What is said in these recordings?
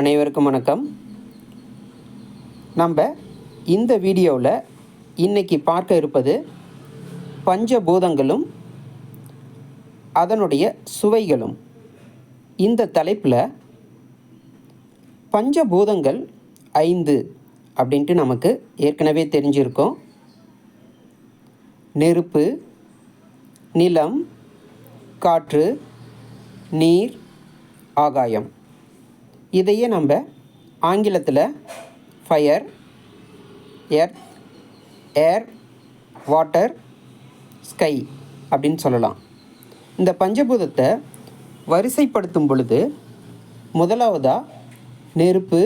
அனைவருக்கும் வணக்கம். நம்ம இந்த வீடியோவில் இன்றைக்கி பார்க்க இருப்பது பஞ்சபூதங்களும் அதனுடைய சுவைகளும். இந்த தலைப்பில் பஞ்சபூதங்கள் 5 அப்படின்ட்டு நமக்கு ஏற்கனவே தெரிஞ்சிருக்கும். நெருப்பு, நிலம், காற்று, நீர், ஆகாயம். இதையே நம்ம ஆங்கிலத்தில் ஃபயர், எர்த், ஏர், வாட்டர், ஸ்கை அப்படின்னு சொல்லலாம். இந்த பஞ்சபூதத்தை வரிசைப்படுத்தும் பொழுது முதலாவதாக நெருப்பு,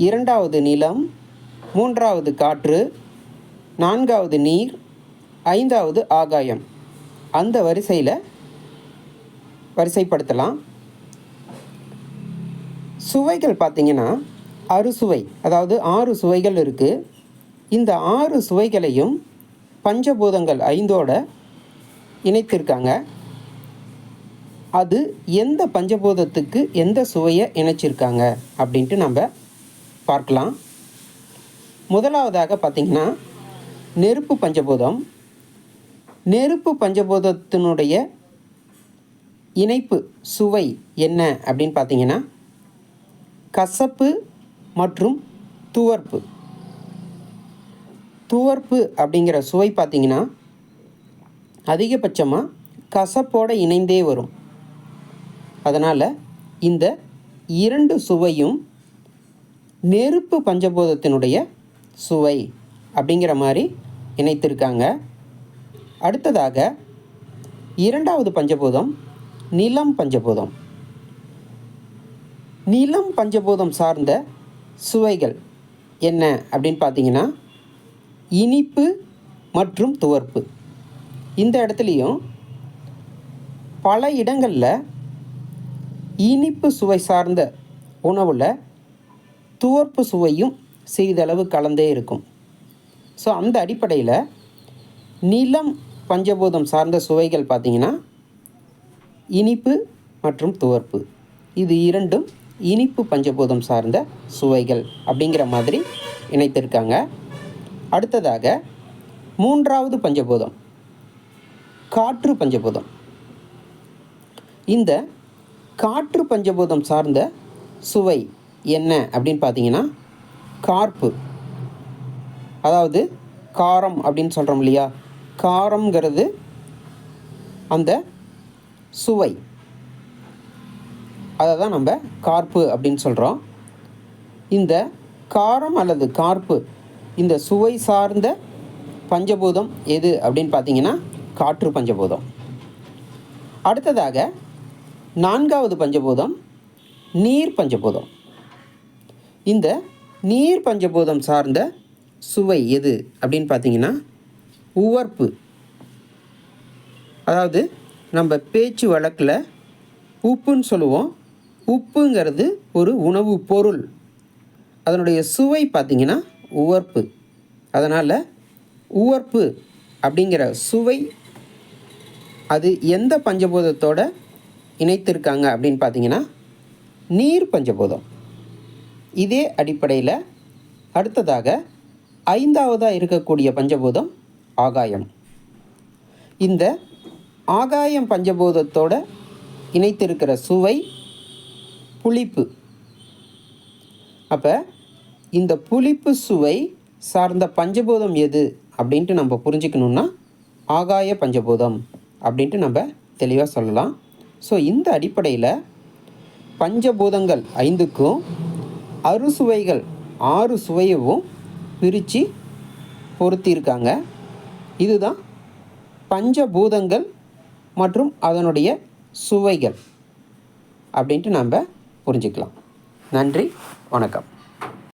இரண்டாவது நிலம், மூன்றாவது காற்று, நான்காவது நீர், ஐந்தாவது ஆகாயம், அந்த வரிசையில் வரிசைப்படுத்தலாம். சுவைகள் பார்த்திங்கன்னா அறுசுவை, அதாவது 6 சுவைகள் இருக்குது. இந்த 6 சுவைகளையும் பஞ்சபூதங்கள் 5ஓட இணைத்திருக்காங்க. அது எந்த பஞ்சபூதத்துக்கு எந்த சுவையை இணைச்சிருக்காங்க அப்படின்ட்டு நம்ம பார்க்கலாம். முதலாவதாக பார்த்திங்கன்னா நெருப்பு பஞ்சபூதம். நெருப்பு பஞ்சபூதத்தினுடைய இணைப்பு சுவை என்ன அப்படின்னு பார்த்திங்கன்னா கசப்பு மற்றும் துவர்ப்பு. துவர்ப்பு அப்படிங்கிற சுவை பார்த்திங்கன்னா அதிகபட்சமாக கசப்போடு இணைந்தே வரும். அதனால் இந்த 2 சுவையும் நெருப்பு பஞ்சபூதத்தினுடைய சுவை அப்படிங்கிற மாதிரி இணைத்திருக்காங்க. அடுத்ததாக 2வது பஞ்சபூதம் நிலம் பஞ்சபூதம். நிலம் பஞ்சபூதம் சார்ந்த சுவைகள் என்ன அப்படின்னு பார்த்தீங்கன்னா இனிப்பு மற்றும் துவர்ப்பு. இந்த இடத்துலையும் பல இடங்களில் இனிப்பு சுவை சார்ந்த உணவில் துவர்ப்பு சுவையும் சிறிதளவு கலந்தே இருக்கும். ஸோ அந்த அடிப்படையில் நிலம் பஞ்சபூதம் சார்ந்த சுவைகள் பார்த்திங்கன்னா இனிப்பு மற்றும் துவர்ப்பு, இது இரண்டும் இனிப்பு பஞ்சபூதம் சார்ந்த சுவைகள் அப்படிங்கிற மாதிரி இணைத்திருக்காங்க. அடுத்ததாக 3வது பஞ்சபூதம் காற்று பஞ்சபூதம். இந்த காற்று பஞ்சபூதம் சார்ந்த சுவை என்ன அப்படின்னு பார்த்தீங்கன்னா கார்ப்பு, அதாவது காரம் அப்படின்னு சொல்கிறோம் இல்லையா, காரம்ங்கிறது அந்த சுவை, அதை தான் நம்ம கார்ப்பு அப்படின்னு சொல்கிறோம். இந்த காரம் அல்லது கார்ப்பு, இந்த சுவை சார்ந்த பஞ்சபூதம் எது அப்படின்னு பார்த்தீங்கன்னா காற்று பஞ்சபூதம். அடுத்ததாக 4வது பஞ்சபூதம் நீர் பஞ்சபூதம். இந்த நீர் பஞ்சபூதம் சார்ந்த சுவை எது அப்படின்னு பார்த்தீங்கன்னா உவர்ப்பு. அதாவது நம்ம பேச்சு வழக்கில் உப்புன்னு சொல்லுவோம். உப்புங்கிறது ஒரு உணவு பொருள், அதனுடைய சுவை பார்த்திங்கன்னா உவர்ப்பு. அதனால் உவர்ப்பு அப்படிங்கிற சுவை அது எந்த பஞ்சபூதத்தோடு இணைத்திருக்காங்க அப்படின்னு பார்த்திங்கன்னா நீர் பஞ்சபூதம். இதே அடிப்படையில் அடுத்ததாக 5வதாக இருக்கக்கூடிய பஞ்சபூதம் ஆகாயம். இந்த ஆகாயம் பஞ்சபூதத்தோடு இணைத்திருக்கிற சுவை புளிப்பு. அப்போ இந்த புளிப்பு சுவை சார்ந்த பஞ்சபூதம் எது அப்படின்ட்டு நம்ம புரிஞ்சுக்கணுன்னா ஆகாய பஞ்சபூதம் அப்படின்ட்டு நம்ம தெளிவாக சொல்லலாம். ஸோ இந்த அடிப்படையில் பஞ்சபூதங்கள் 5க்கும் அறுசுவைகள் 6 சுவையவும் பிரித்து பொருத்தியிருக்காங்க. இதுதான் பஞ்சபூதங்கள் மற்றும் அதனுடைய சுவைகள் அப்படின்ட்டு நம்ம புரிஞ்சுக்கலாம். நன்றி, வணக்கம்.